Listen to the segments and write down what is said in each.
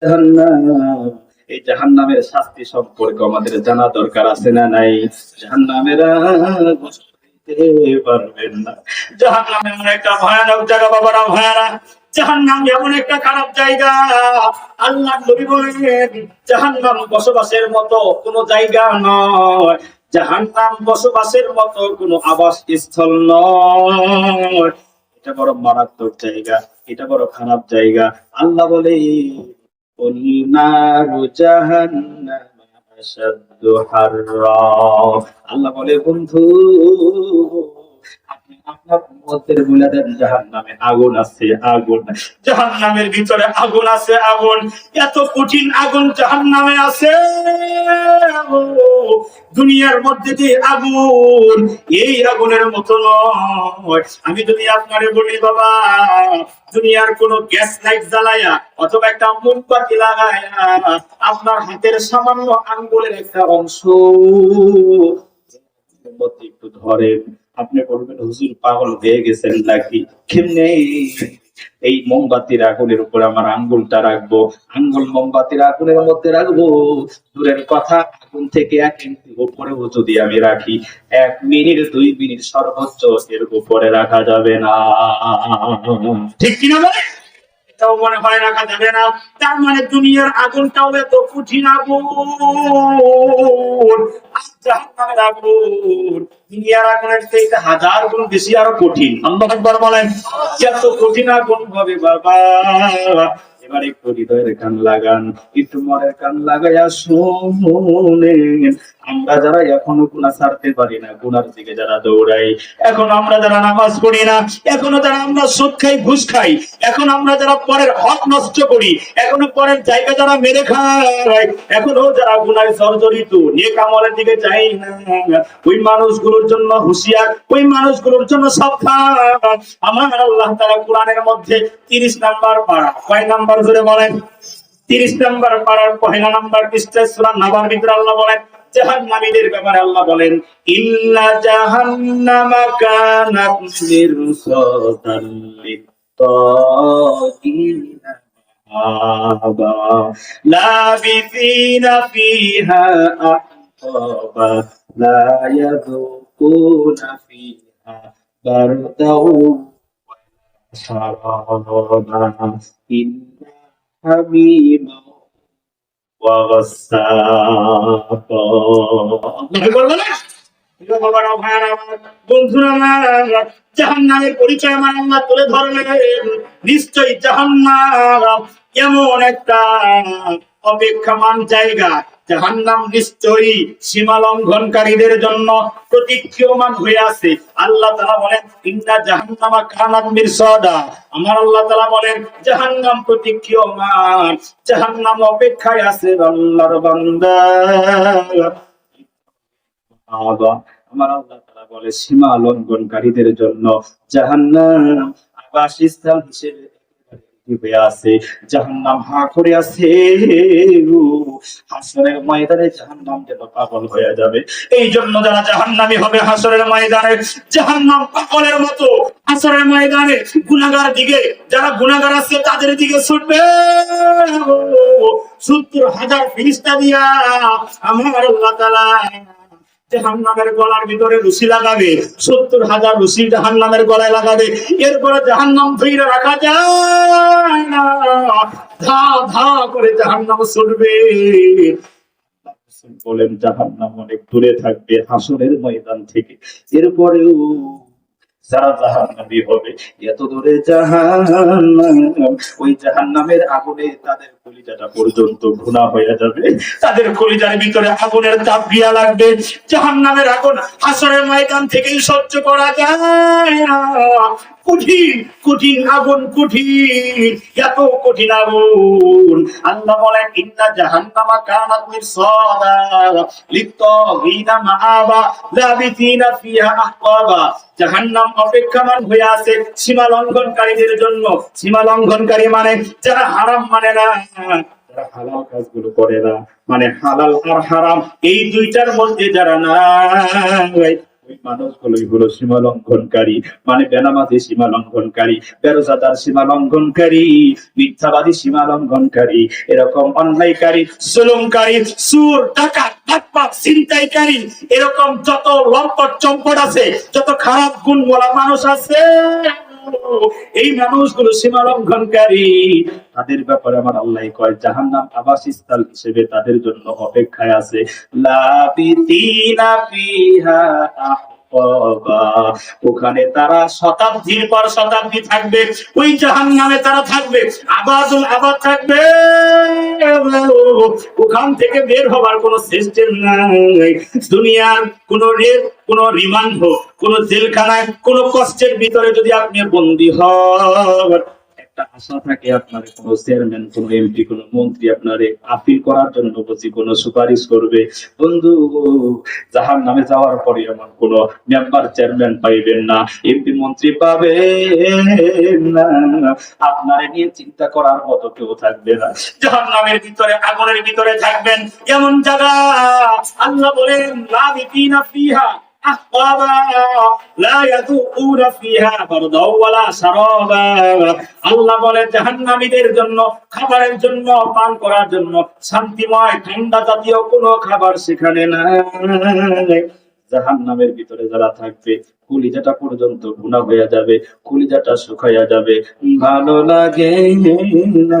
জাহান্নাম, এই জাহান্নামের শাস্তি সম্পর্কে আমাদের জানা দরকার আছে না নাই? জাহান্নামের আগুন সইতে পারবেন না। জাহান্নাম এমন একটা ভয়ানক জায়গা বাবারা, ভয়ানক। জাহান্নাম এমন একটা খারাপ জায়গা। আল্লাহ নবী বলেন জাহান্নাম বসবাসের মতো কোনো জায়গা নয়। জাহান্নাম বসবাসের মতো কোনো আবাস স্থল নয়। এটা বড় মারাত্মক জায়গা, এটা বড় খারাপ জায়গা। আল্লাহ বলে قل نار جهنم أشد حرا। আল্লাহ বলে বন্ধু, আপনি আপনার উম্মতদের বলে দেন জাহান্নামে আগুন আছে, আগুন। জাহান্নামের ভিতরে আগুন আছে, আগুন। এত কঠিন আগুন জাহান্নামে আছে। দুনিয়ার মধ্যে যে আগুন, এই আগুনের মতো নয়। আমি যদি আপনারে বলি বাবা, দুনিয়ার কোন গ্যাস লাইট জ্বালায়া অথবা একটা মোমবাতি লাগায়া আপনার হাতের সামান্য আঙ্গুলের একটা অংশ একটু ধরেন, আপনি বলবেন হুজুর পাগল হয়ে গেছেন নাকি? কেমনে এই মোমবাতির আগুনের উপর আমার আঙ্গুলটা রাখবো, আঙ্গুল মোমবাতির আগুনের মধ্যে রাখবো? দূরের কথা, আগুন থেকে 1 ইঞ্চি উপরেও যদি আমি রাখি, 1 মিনিট 2 মিনিট সর্বোচ্চ এর উপরে রাখা যাবে না। ঠিক কিনা বলে? এটাও মনে হয় রাখা যাবে না। তার মানে দুনিয়ার আগুনটাও এত কঠিন আগুন। আর জাহান্নামের আগুন দুনিয়ার আগুনের থেকে 1000 গুণ বেশি আরো কঠিন। আল্লাহু আকবার বলেন। এত কঠিন আগুন হবে বাবা। এবার একটু হৃদয়ের কান লাগান, একটু মনের কান লাগাইয়া শুনেন। আমরা যারা এখনো গুনাহ ছাড়তে পারি না, গুনার দিকে যারা দৌড়াই, এখন আমরা যারা নামাজ পড়ি না, এখনো যারা আমরা সুদ খাই, ঘুষ খাই, এখন আমরা যারা পরের হক নষ্ট করি, এখনো পরের জায়গা যারা মেরে খাই, এখনো যারা গুনায় জর্জরিত, নেক আমলের দিকে যাই না, ওই মানুষগুলোর জন্য হুঁশিয়ার, ওই মানুষগুলোর জন্য সাবধান। আমার আল্লাহ তাআলা কোরআনের মধ্যে 30 নাম্বার পারা, কয় নাম্বার ধরে বলেন? 30 নাম্বার পারার পহেলা নাম্বার পৃষ্ঠায় সূরা নাবার ভিতরে আল্লাহ বলেন জাহান্নামীদের ব্যাপারে আল্লাহ বলেন ইন্না জাহান্নামা কানাত মিরসাদান লিত্তাগিনা মাআবা লাবিসিনা ফিহা আহকাবা লা ইয়াযুকুনা ফিহা বারদাও ওয়া শারাবা ইন্না হামিমা ওয়া গাসসাকা। আল্লাহু বললেন বন্ধুরা আমার, জাহান্নামের পরিচয় আমার আল্লাহ তুলে ধরলেন। নিশ্চয়ই জাহান্নাম এমন একটা অপেক্ষমান জায়গা, জাহান্নাম নিশ্চয়ই সীমা লঙ্ঘনকারীদের জন্য প্রতীক্ষমান হয়ে আছে। আল্লাহ তাআলা বলেন ইন্না জাহান্নামা কানাত মিরসাদা। আমার আল্লাহ তাআলা বলেন জাহান্নাম প্রতীক্ষমান, জাহান্নাম অপেক্ষায় আছে আল্লাহর বান্দা। আমার আল্লাহ তাআলা বলে সীমা লঙ্ঘনকারীদের জন্য জাহান্নাম আবাসস্থল হিসেবে হয়ে আছে। জাহান্নাম হা করে আছে। হাসরের ময়দানে জাহান্নাম যেন পাগল হয়ে যাবে। এই জন্য যারা জাহান্নামী হবে হাসরের ময়দানে, জাহান্নাম পাগলের মতো হাসরের ময়দানে গুনাহগার দিকে, যারা গুনাহগার আছে তাদের দিকে ছুটবে। 70,000 ফেরেশতা দিয়া আমার আল্লাহ তাআলা জাহান্নামের গলার ভিতরে রশি লাগাবে, 70,000 রশি জাহান্নামের গলায় লাগাবে। এরপরে জাহান্নাম ধরে রাখা যায় না, ধা ধা করে জাহান্নাম ছুটবে। বলেন জাহান্নাম অনেক দূরে থাকবে হাসরের ময়দান থেকে। এরপরেও যারা জাহান্নামী হবে এত দূরে জাহান্নাম, ওই জাহান্নামের আগুনে তাদের কলিজাটা পর্যন্ত ঘুণা হয়ে যাবে, তাদের কলিজার ভিতরে আগুনের তাপ গিয়া লাগবে। জাহান্নামের আগুন হাসরের ময়দান থেকেই সহ্য করা যায় না। কঠিন কঠিন আগুন, কঠিন, এত কঠিন আগুন। আল্লাহ বলেন ইন্না জাহান্নামা কানাত মিরসাদা লিত্তাগিনা মাআবা লাবিসিনা ফিহা আহকাবা। জাহান্নাম অপেক্ষমান হয়ে আছে সীমা লঙ্ঘনকারীদের জন্য। সীমা লঙ্ঘনকারী মানে যারা হারাম মানে না, যারা হালাল কাজগুলো করে না, মানে হালাল আর হারাম এই দুইটার মধ্যে যারা নাই, ওই মানুষগুলোই হলো সীমা লঙ্ঘনকারী, মানে বেনামাজি সীমা লঙ্ঘনকারী, বেরোজাদার সীমা লঙ্ঘনকারী, মিথ্যাবাদী সীমা লঙ্ঘনকারী, এরকম অন্যায়কারী, জুলুমকারী, সুর, ডাকাত, বাটপার, ছিনতাইকারী, এরকম যত লম্পট চম্পট আছে, যত খারাপ গুণ বলা মানুষ আছে, এই মানুষগুলো সীমা লঙ্ঘনকারী, তাদের ব্যাপারে আমার আল্লাহ কয় জাহান্নাম আবাসস্থল হিসেবে তাদের জন্য অপেক্ষায় আছে। লাবিতিনা ফিহা আহকাবা, ওখানে তারা শতাব্দীর পর শতাব্দী থাকবে, ওই জাহান্নামে তারা থাকবে, আবাদুল আবাদ থাকবে, ওখান থেকে বের হবার কোন সিস্টেম নাই। দুনিয়ার কোন রেপ, কোন রিমান্ড হোক, কোন জেলখানায়, কোন কষ্টের ভিতরে যদি আপনি বন্দী হন, একটা আশা থাকে আপনার কোন চেয়ারম্যান, কোন এমপি, কোন মন্ত্রী আপনারে আপিল করার জন্য বুঝি কোন সুপারিশ করবে। বন্ধু, জাহান্নামে যাওয়ার পরে এমন কোন মেম্বার চেয়ারম্যান পাইবেন না, এমপি মন্ত্রী পাবেন না, আপনারে নিয়ে চিন্তা করার মতো কেউ থাকবে না। জাহান্নামের ভিতরে, আগুনের ভিতরে থাকবেন, এমন জায়গা আল্লাহ বলেন লাবিতিনা ফিহা আহকাবা লা ইয়াযুকুনা ফিহা বারদা ওয়ালা শারাবা। আল্লাহ বলে জাহান্নামীদের জন্য, খাবারের জন্য, পান করার জন্য শান্তিময় ঠান্ডা জাতীয় কোনো খাবার সেখানে নাই। জাহান্নামের ভিতরে যারা থাকবে, কলিজাটা পর্যন্ত গুনাহ হয়ে যাবে, কলিজাটা শুকাইয়া যাবে, ভালো লাগে না।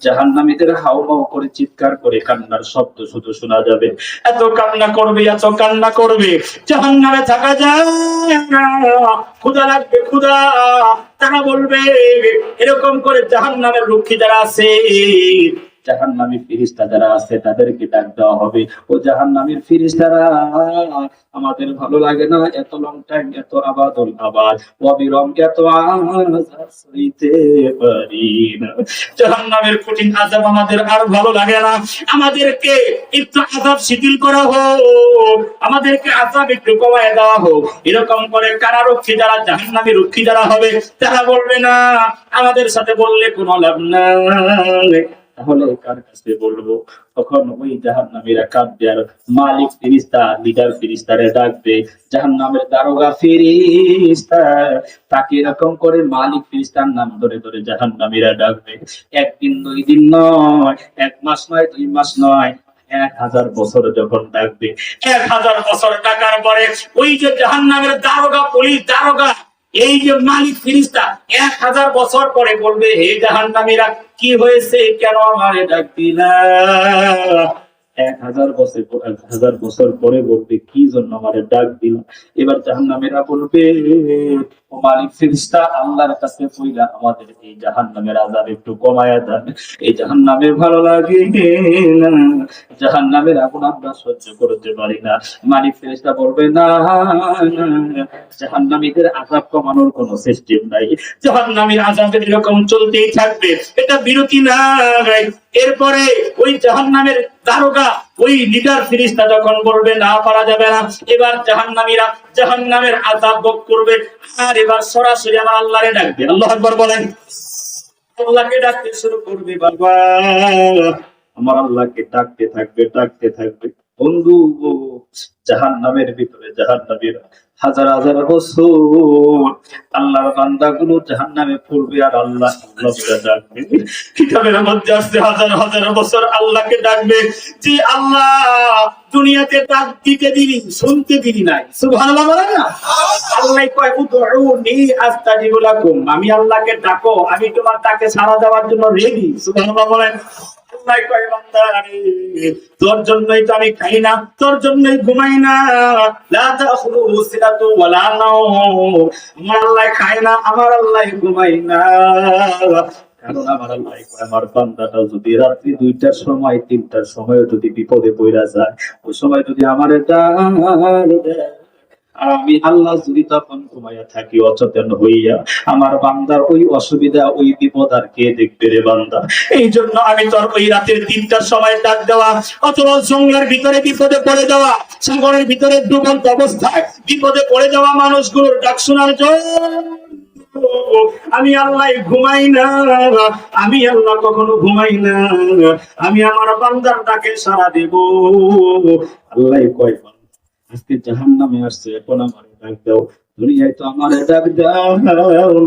জাহান্নামীদের হাউমাউ করে চিৎকার করে কান্নার শব্দ শুধু শোনা যাবে, এত কান্না করবে, এত কান্না করবে, জাহান্নামে থাকা যায় না, ক্ষুধা লাগবে, ক্ষুধা। তারা বলবে, এরকম করে জাহান্নামের রক্ষী যারা আছে, জাহান্নামী ফেরেশতা যারা আছে, তাদেরকে ডাক দেওয়া হবে, ও জাহান্নামীর ফেরেশতারা, আমাদের ভালো লাগে না এত লং টাইম, এত আবাদুল আবাদ, অবিরম এত আযাব সইতে পারি না। জাহান্নামের কঠিন আযাব আমাদের আর ভালো লাগে না, আমাদেরকে একটু আযাব শিথিল করা হোক, আমাদেরকে আযাব একটু কমায় দেওয়া হোক। এরকম করে কারারক্ষী যারা, জাহান্নামী রক্ষী যারা হবে, তারা বলবে না, আমাদের সাথে বললে কোনো লাভ নাই, তাহলে কার কাছে বলবো? তখন ওই জাহান্নামীরা কাঁদবে, আর মালিক ফেরেশতা, লিডার ফেরেশতারে ডাকবে, জাহান্নামের দারোগা ফেরেশতা, তাকে এরকম করে মালিক ফেরেশতার নাম ধরে ধরে জাহান্নামীরা ডাকবে। একদিন, 2 দিন নয়, 1 মাস নয়, 2 মাস নয়, 1000 বছর যখন ডাকবে, 1000 বছর ডাকার পরে ওই যে জাহান্নামের দারোগা, পুলিশ দারোগা, এই যে মালিক ফেরেশতা 1000 বছর পরে বলবে, হে জাহান্নামীরা, কি হয়েছে, কেন আমারে ডাক দিলা? 1000 বছর পরে বলবে, কি জন্য আমারে ডাক দিল? এবার জাহান্নামীরা বলবে, ও মালিক ফেরেশতা, আল্লাহর কাছে কইলা আমাদের এই জাহান্নামের আযাব একটু কমায়া দেন, এই জাহান্নামে ভালো লাগে না, জাহান্নামের আগুন আমরা সহ্য করতে পারি না। মালিক ফেরেশতা বলবে, না, জাহান্নামীদের আযাব কমানোর কোনো সিস্টেম নাই, জাহান্নামীর আযাবের এরকম চলতেই থাকবে, এটা বিরতি নাই। এরপরে ওই জাহান্নামের দারোগা, ওই লিডার ফেরেশতা যখন বলবে, না, পারা যাবে না, এবার জাহান্নামীরা জাহান্নামের আযাব ভোগ করবে, আর এবার সরাসরি আমার আল্লাহরে ডাকবে। আল্লাহু আকবার বলেন। আল্লাহকে ডাকতে শুরু করবে, বাবা আমার আল্লাহকে ডাকতে থাকবে, ডাকতে থাকবে। বন্ধু, জাহান্নামের ভিতরে জাহান্নামীরা হাজার হাজার বছর আল্লাহর বান্দাগুলো জাহান্নামে পড়বে, আর আল্লাহ আল্লাহকে ডাকবে। কিতাবের মধ্যে আছে হাজার হাজার বছর আল্লাহকে ডাকবে, যে আল্লাহ দুনিয়াতে ডাক দিতে দিলি, শুনতে দিলি নাই। সুবহানাল্লাহ বলেন না? আল্লাহ কয়, উদউনি আস্তাজিবু লাকুম, আমি আল্লাহকে ডাকো, আমি তোমার ডাকে সাড়া দেওয়ার জন্য রেডি। সুবহানাল্লাহ বলেন। তোর জন্যই তো আমি খাই না, তোর জন্যই ঘুমাই না, আমার আল্লাহ খায় না, আমার আল্লাহ ঘুমাই না, কারণ আমার আল্লাহ আমার বান্দাটা যদি রাত্রি 2টার সময়, 3টার সময় যদি বিপদে পড়া যায়, ওই সময় যদি আমার আর আমি আল্লাহ যদি তখন ঘুমাইয়া থাকি অচেতন হইয়া, আমার বান্দার ওই অসুবিধা, ওই বিপদ আর কে দেখবে রে বান্দা? এই জন্য আমি তোর ওই রাতের 3টার সময় ডাক দেওয়া, অথবা জঙ্গলের ভিতরে বিপদে পড়ে যাওয়া, সাগরের ভিতরে ডুবন্ত অবস্থায় বিপদে পড়ে যাওয়া মানুষগুলোর ডাক শোনার জন্য আমি আল্লাহ ঘুমাই না, আমি আল্লাহ কখনো ঘুমাই না, আমি আমার বান্দার ডাকে সাড়া দেব। আল্লাহ কয়, আজকে জাহান্নামে আসছে, এখন আমার ডাক দাও। দুনিয়ায় তো আমার ডাক দাও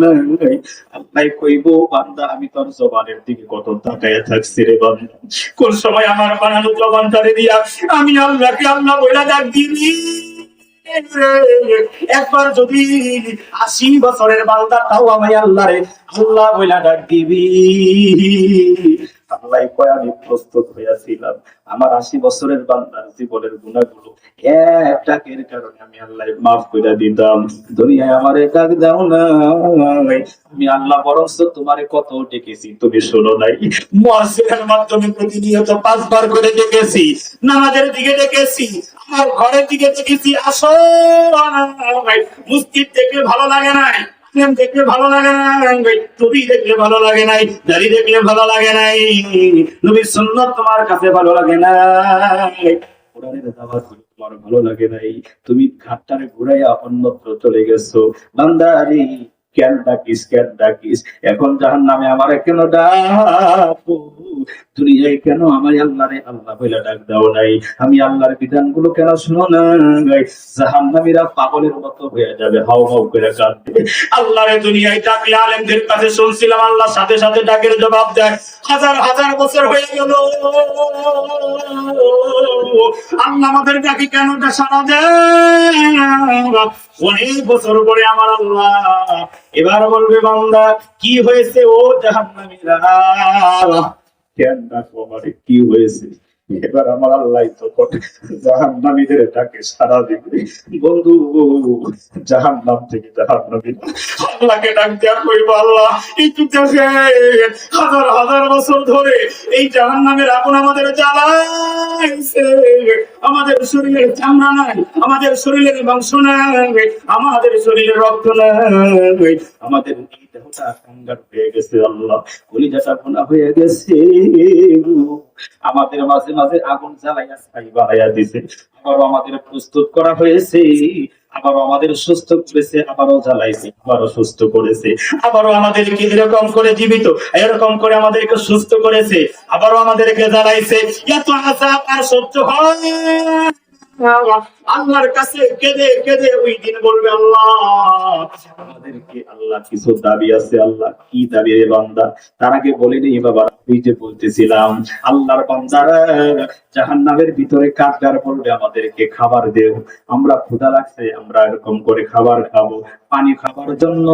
নাই। আল্লাহ কইব, বান্দা আমি তোর জবানের দিকে কত তাকায়া থাকছি রে বান্দা, কোন সময় আমার বানানো জবানটারে দিয়া আমি আল্লাহকে আল্লাহ বইলা ডাক দিবি। একবার যদি 80 বছরের বান্দা তাও আমি আল্লাহরে আল্লাহ বইলা ডাক দিবি। আল্লাহ কয় আমি প্রস্তুত হইয়াছিলাম আমার 80 বছরের বান্দার জীবনের গুনাহগুলো এক ডাকের কারণে আমি আল্লাহ মাফ করে দিতাম। দুনিয়ায় আমারে ডাক দাও না, আমি আল্লাহ বরঞ্চ তোমারে কত ডেকেছি তুমি শোনো নাই। মুয়াজ্জিনের মাধ্যমে প্রতিনিয়ত 5 বার করে ডেকেছি, নামাজের দিকে ডেকেছি, আমার ঘরের দিকে ডেকেছি, আসো। মসজিদ দেখলে ভালো লাগে নাই, দেখলে ভালো লাগে নাই, টুপি দেখলে ভালো লাগে নাই, দাড়ি দেখলে ভালো লাগে নাই, নবীর সুন্নাত তোমার কাছে ভালো লাগে নাই, কোরআনের দাওয়াত তোমার ভালো লাগে নাই, তুমি ঘাটটারে ঘুরাইয়া অন্যত্র চলে গেছো। বান্দারে কেন ডাকিস, কেন ডাকিস? এখন জাহান্নামে আমারে কেন ডাকো? দুনিয়ায় কেন আমার আল্লাহরে আল্লাহ বইলা ডাক দাও নাই? আমি আল্লাহর বিধানগুলো কেন শুনো নাই? জাহান্নামীরা পাগলের মতো হয়ে যাবে, হাউ হাউ করে কাঁদবে। আল্লাহরে দুনিয়ায় ডাকলে আলেমদের কাছে শুনছিলাম আল্লাহ সাথে সাথে ডাকের জবাব দেয়। হাজার হাজার বছর হয়ে গেল, আল্লাহ আমাদের ডাকে কেন সাড়া দেয়? অনেক বছর পরে আমার আল্লাহ এবার বলবে, বান্দা কি হয়েছে ও জাহান্নামীরা, কেন ডাকো আমারে, কি হয়েছে? এবার আমার আল্লাহ তখন জাহান্নামীদের ডাকে সাড়া দিবে। বন্ধু, জাহান্নাম থেকে জাহান্নামী আল্লাহকে ডাক দেয়া কইব, আল্লাহ একটু দেখেন, হাজার হাজার বছর ধরে এই জাহান্নামের আগুন আমাদের জ্বালাইছে, আমাদের শরীরের চামড়া নাই, আমাদের শরীরের মাংস নাই, আমাদের শরীরের রক্ত নাই, আমাদের দেহটা কাঙ্গার হয়ে গেছে, আল্লাহ কলিজাটা ভুনা হয়ে গেছে, আমাদের মাঝে মাঝে আগুন জ্বালাইয়া ছাই বানাইয়া দিছে, আবারও আমাদের প্রস্তুত করা হয়েছে, আবারও আমাদের সুস্থ করেছে, আবারও জ্বালাইছে, আবারও সুস্থ করেছে, আবারও আমাদেরকে এরকম করে জীবিত, এরকম করে আমাদেরকে সুস্থ করেছে, আবারও আমাদেরকে জ্বালাইছে। এত আযাব আর সহ্য হয় আল্লাহর কাছে কেঁদে কেঁদে ওই দিন বলবে, আল্লাহ আমাদেরকে আল্লাহ কিছু দাবি আছে। আল্লাহ কি দাবি রে বান্দা? তার আগে বলে নেই বাবা, ওই যে বলতেছিলাম আল্লাহর বান্দারা জাহান্নামের ভিতরে কাঁদবার বলবে, আমাদেরকে খাবার দেও, আমরা ক্ষুধা লাগছে, আমরা এরকম করে খাবার খাবো। পানি খাবার জন্য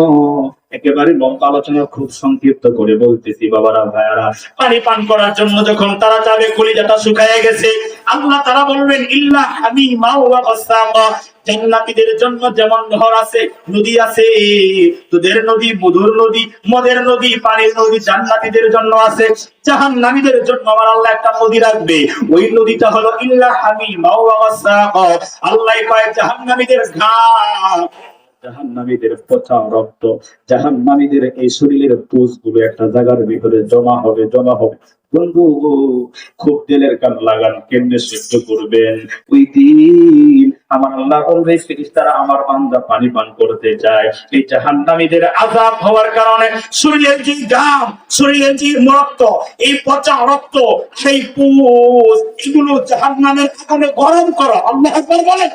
একেবারে লম্বা আলোচনা খুব সংক্ষিপ্ত করে বলতেছি বাবারা ভাইয়ারা, পানি পান করার জন্য যখন তারা যাবে, কলিজাটা শুকায় গেছে, আল্লাহ তারা বলবেন, ইল্লা হামিমা ওয়া গাসসাকা, জান্নাতীদের জন্য যেমন নহর আছে, নদী আছে, দুধের নদী, মধুর নদী, মদের নদী, পানির নদী জান্নাতীদের জন্য আছে। জাহান্নামীদের জন্য আমার আল্লাহ একটা নদী রাখবে, ওই নদীটা হলো ইল্লা হামিমা ওয়া গাসসাকা। আল্লাহ কয় জাহান্নামীদের ঘাম, জাহান্নামীদের পচা রক্ত, জাহান্নামীদের এই শরীরের পুঁজগুলো একটা জায়গার ভিতরে জমা হবে, জমা হবে। বন্ধু, খুব তেলের কান লাগান, কেমনে সহ্য করবেন? ওই দিন আমার আল্লাহ বলবে, ফেরেশতারা আমার বান্দা পানি পান করতে চায়, এই জাহান্নামীদের আযাব হওয়ার কারণে শরীরের যে ঘাম, শরীরের যে রক্ত, এই পচা রক্ত, সেই পুঁজ, এগুলো জাহান্নামের আগুনে গরম করো। আল্লাহু আকবার বলেন।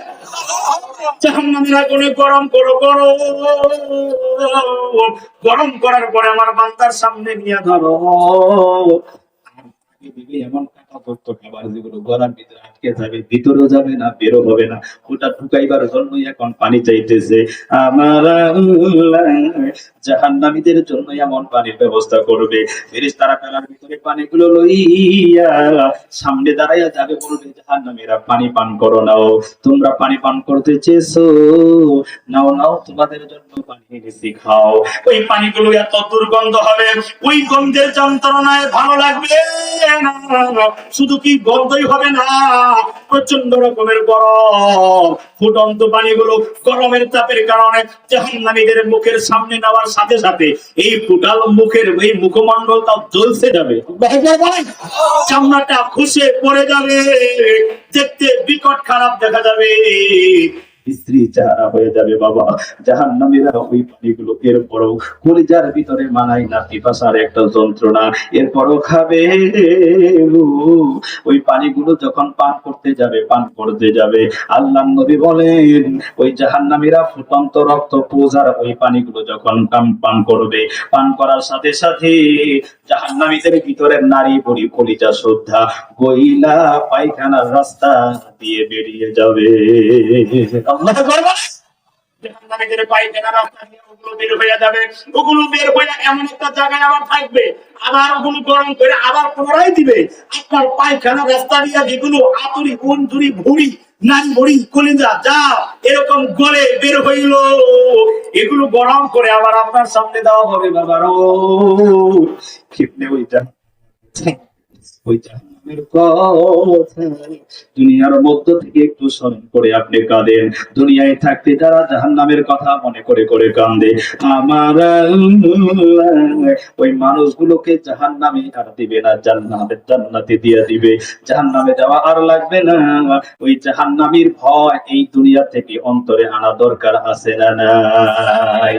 জাহান্নামের আগুনে গরম করো, করো, গরম করার পরে আমার বান্দার সামনে নিয়ে ধরো, এমন খাবার যেগুলো গলার ভিতরে আটকে যাবে, ভিতরেও যাবে না, বেরো হবে না, ওটা ঢুকাইবার জন্যই এখন পানি চাইতেছে। আমার জাহান্নামীদের জন্য এমন পানির ব্যবস্থা করবে, ফেরেশতারা পেলার ভিতরে পানিগুলো লইয়া সামনে দাঁড়াইয়া যাবে, বলবে, জাহান্নামীরা পানি পান করো, নাও, তোমরা পানি পান করতে চেয়েছো, নাও নাও, তোমাদের জন্য পানি এনেছি, খাও। ওই পানিগুলো এত দুর্গন্ধ হবে, ওই গন্ধের যন্ত্রণায় ভালো লাগবে না, শুধু কি গন্ধই হবে না, প্রচন্ড রকমের গরম, ফুটন্ত পানিগুলো গরমের তাপের কারণে জাহান্নামীদের মুখের সামনে নেওয়ার সাথে সাথে এই ফুটাল মুখের এই মুখমণ্ডলটা জ্বলছে যাবে, চামড়াটা খসে পড়ে যাবে, দেখতে বিকট খারাপ দেখা যাবে, স্ত্রী চেহারা হয়ে যাবে বাবা। জাহান্নামীরা ওই পানিগুলো এরপরও কলিজার ভিতরে মানায় না, পিপাসার একটা যন্ত্রণা, এরপরও খাবে, ওই পানিগুলো যখন পান করতে যাবে আল্লাহ নবী বলেন ওই জাহান্নামীরা ফুটন্ত রক্ত পূজার ওই পানিগুলো যখন পান করবে, পান করার সাথে সাথে জাহান্নামীদের ভিতরের নারী বুড়ি কলিজা শ্রদ্ধা গইলা পায়খানার রাস্তা দিয়ে বেরিয়ে যাবে। আল্লাহ আকবার। জাহান্নামীদের পায়খানার রাস্তা দিয়ে ওগুলো বের হয়ে যাবে, ওগুলো বের হয়ে এমন একটা জায়গায় আবার থাকবে, আবার ওগুলো গরম করে আবার পুনরায় দিবে। আপনার পায়খানার রাস্তা দিয়ে যেগুলো আতুরি কুঞ্জুরি ভুড়ি নারী ভুড়ি কলিজা যা এরকম গলে বের হইল, এগুলো গরম করে আবার আপনার সামনে দেওয়া হবে। বাবারও ক্ষিপ্নে ওইটা জাহান্নামের কথা দুনিয়ার মধ্য থেকে একটু স্মরণ করে আপনি কাঁদেন। দুনিয়ায় থাকতে যারা জাহান্নামের কথা মনে করে করে কান্দে, আমার ওই মানুষগুলোকে জাহান্নামে আর দিবে না, জান্নাতে দিয়ে দিবে। জাহান্নামে যাওয়া আর লাগবে না। ওই জাহান্নামীর ভয় এই দুনিয়া থেকে অন্তরে আনা দরকার আছে না নাই?